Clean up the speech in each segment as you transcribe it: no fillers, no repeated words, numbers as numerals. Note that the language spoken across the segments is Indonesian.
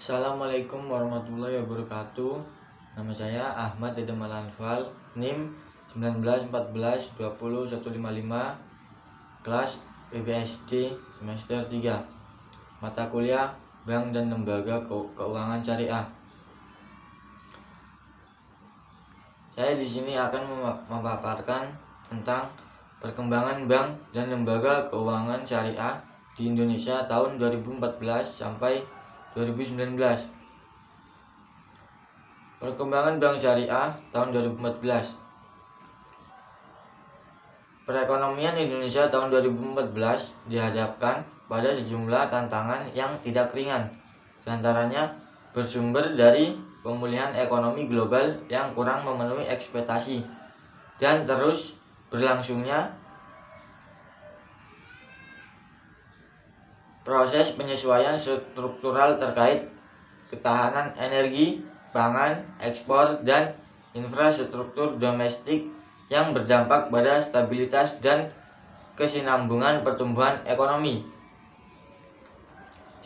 Assalamualaikum warahmatullahi wabarakatuh. Nama saya Ahmad Dede Malanfal, NIM 1914201155, kelas PBSD semester 3, mata kuliah Bank dan Lembaga Keuangan Syariah. Saya di sini akan memaparkan tentang perkembangan bank dan lembaga keuangan syariah di Indonesia tahun 2014 sampai 2019. Perkembangan bank syariah tahun 2014. Perekonomian Indonesia tahun 2014 dihadapkan pada sejumlah tantangan yang tidak ringan. Di antaranya bersumber dari pemulihan ekonomi global yang kurang memenuhi ekspektasi dan terus berlangsungnya proses penyesuaian struktural terkait ketahanan energi, pangan, ekspor, dan infrastruktur domestik yang berdampak pada stabilitas dan kesinambungan pertumbuhan ekonomi.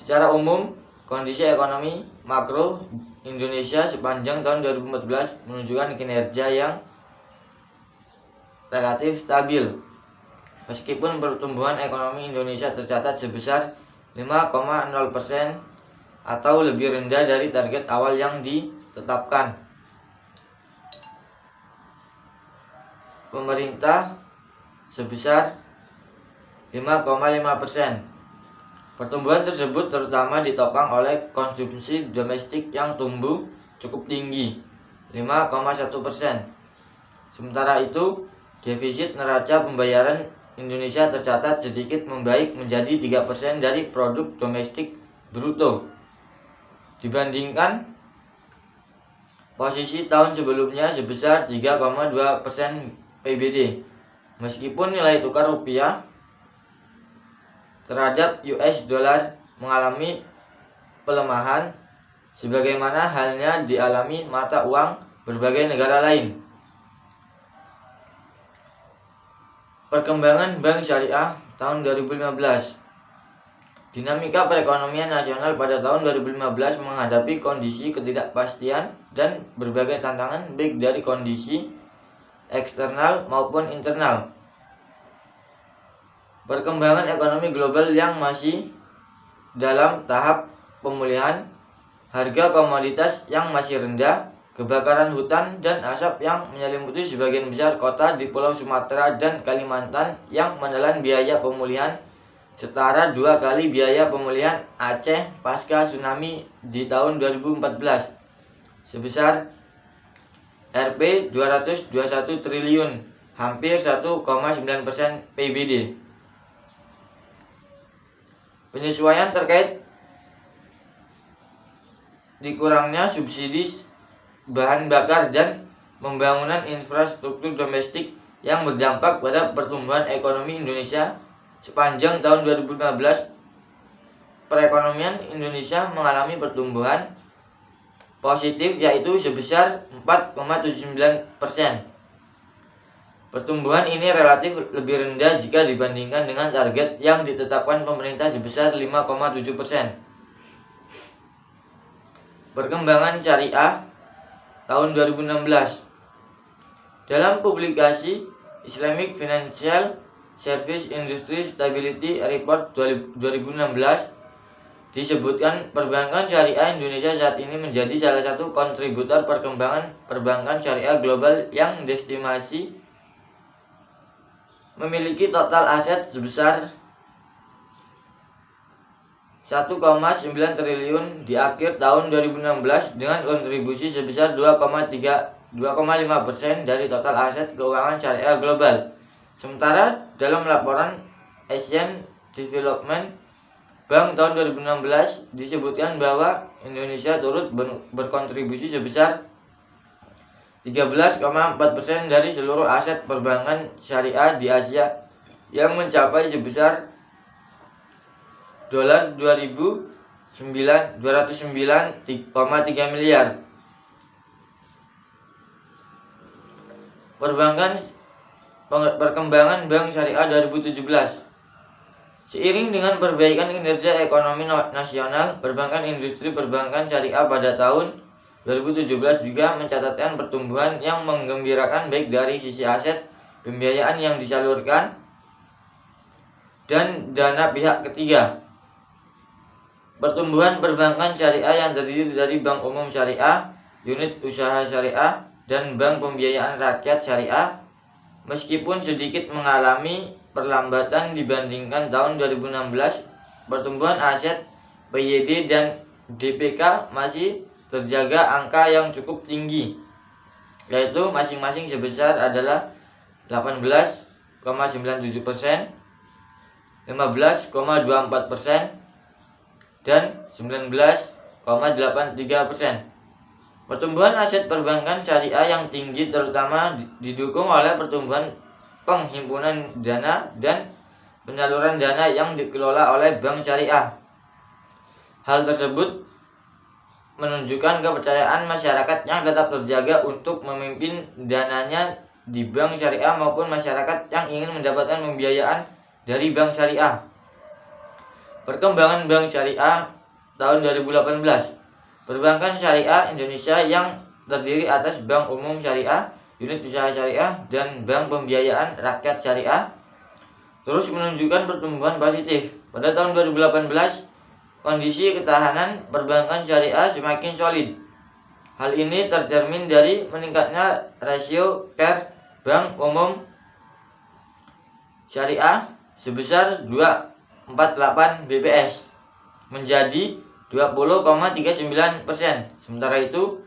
Secara umum, kondisi ekonomi makro Indonesia sepanjang tahun 2014 menunjukkan kinerja yang relatif stabil. Meskipun pertumbuhan ekonomi Indonesia tercatat sebesar 5,0% atau lebih rendah dari target awal yang ditetapkan. Pemerintah sebesar 5,5%. Pertumbuhan tersebut terutama ditopang oleh konsumsi domestik yang tumbuh cukup tinggi, 5,1%. Sementara itu, defisit neraca pembayaran Indonesia tercatat sedikit membaik menjadi 3% dari produk domestik bruto dibandingkan posisi tahun sebelumnya sebesar 3,2% PBD. Meskipun nilai tukar rupiah terhadap US dollar mengalami pelemahan sebagaimana halnya dialami mata uang berbagai negara lain. Perkembangan bank syariah tahun 2015. Dinamika perekonomian nasional pada tahun 2015 menghadapi kondisi ketidakpastian dan berbagai tantangan baik dari kondisi eksternal maupun internal. Perkembangan ekonomi global yang masih dalam tahap pemulihan, harga komoditas yang masih rendah, kebakaran hutan dan asap yang menyelimuti sebagian besar kota di Pulau Sumatera dan Kalimantan yang menelan biaya pemulihan setara 2 kali biaya pemulihan Aceh pasca tsunami di tahun 2014 sebesar Rp 221 triliun, hampir 1,9% PBD. Penyesuaian terkait dikurangnya subsidi bahan bakar dan pembangunan infrastruktur domestik yang berdampak pada pertumbuhan ekonomi Indonesia sepanjang tahun 2015. Perekonomian Indonesia mengalami pertumbuhan positif yaitu sebesar 4,79%. Pertumbuhan ini relatif lebih rendah jika dibandingkan dengan target yang ditetapkan pemerintah sebesar 5,7%. Perkembangan syariah tahun 2016. Dalam publikasi Islamic Financial Service Industry Stability Report 2016 disebutkan perbankan syariah Indonesia saat ini menjadi salah satu kontributor perkembangan perbankan syariah global yang diestimasi memiliki total aset sebesar 1,9 triliun di akhir tahun 2016 dengan kontribusi sebesar 2,5% dari total aset keuangan syariah global. Sementara dalam laporan Asian Development Bank tahun 2016 disebutkan bahwa Indonesia turut berkontribusi sebesar 13,4% dari seluruh aset perbankan syariah di Asia yang mencapai sebesar $209,3 miliar. Perkembangan Bank Syariah 2017. Seiring dengan perbaikan kinerja ekonomi nasional, perbankan industri perbankan syariah pada tahun 2017 juga mencatatkan pertumbuhan yang menggembirakan baik dari sisi aset pembiayaan yang disalurkan dan dana pihak ketiga. Pertumbuhan perbankan syariah yang terdiri dari bank umum syariah, unit usaha syariah, dan bank pembiayaan rakyat syariah meskipun sedikit mengalami perlambatan dibandingkan tahun 2016, pertumbuhan aset PYD dan DPK masih terjaga angka yang cukup tinggi, yaitu masing-masing sebesar adalah 18,97%, 15,24%, dan 19,83%. Pertumbuhan aset perbankan syariah yang tinggi terutama didukung oleh pertumbuhan penghimpunan dana dan penyaluran dana yang dikelola oleh bank syariah. Hal tersebut menunjukkan kepercayaan masyarakat yang tetap terjaga untuk memimpin dananya di bank syariah maupun masyarakat yang ingin mendapatkan pembiayaan dari bank syariah. Perkembangan bank syariah tahun 2018. Perbankan syariah Indonesia yang terdiri atas bank umum syariah, unit usaha syariah, dan bank pembiayaan rakyat syariah terus menunjukkan pertumbuhan positif. Pada tahun 2018, kondisi ketahanan perbankan syariah semakin solid. Hal ini tercermin dari meningkatnya rasio per bank umum syariah sebesar 248 bps menjadi 20,39%. Sementara itu,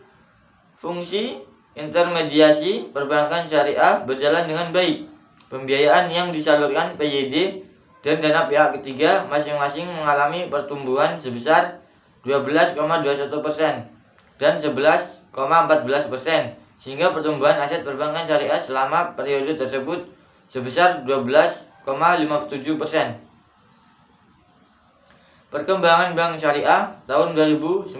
fungsi intermediasi perbankan syariah berjalan dengan baik. Pembiayaan yang disalurkan PYD dan dana pihak ketiga masing-masing mengalami pertumbuhan sebesar 12,21% dan 11,14%, sehingga pertumbuhan aset perbankan syariah selama periode tersebut sebesar 12,57%. Perkembangan bank syariah tahun 2019.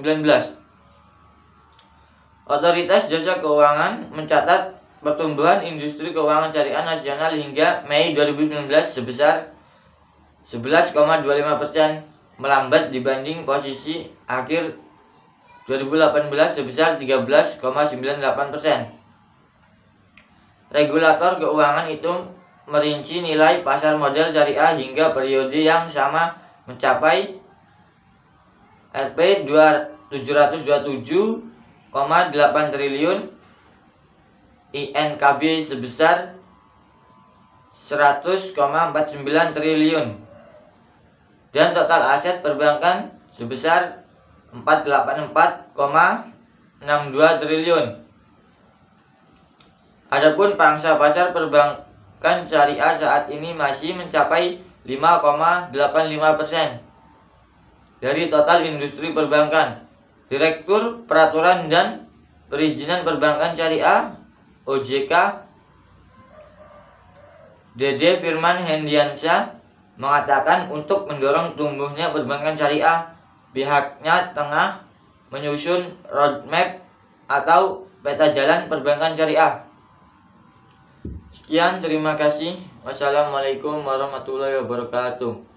Otoritas Jasa Keuangan mencatat pertumbuhan industri keuangan syariah nasional hingga Mei 2019 sebesar 11,25%, melambat dibanding posisi akhir 2018 sebesar 13,98%. Regulator keuangan itu merinci nilai pasar modal syariah hingga periode yang sama mencapai Rp 727,8 triliun, INKB sebesar 100,49 triliun, dan total aset perbankan sebesar 484,62 triliun. Adapun pangsa pasar perbankan syariah saat ini masih mencapai 5,85% dari total industri perbankan. Direktur Peraturan dan Perizinan Perbankan Syariah OJK Dede Firman Hendiansyah mengatakan untuk mendorong tumbuhnya perbankan syariah, pihaknya tengah menyusun roadmap atau peta jalan perbankan syariah. Sekian, terima kasih. Wassalamualaikum warahmatullahi wabarakatuh.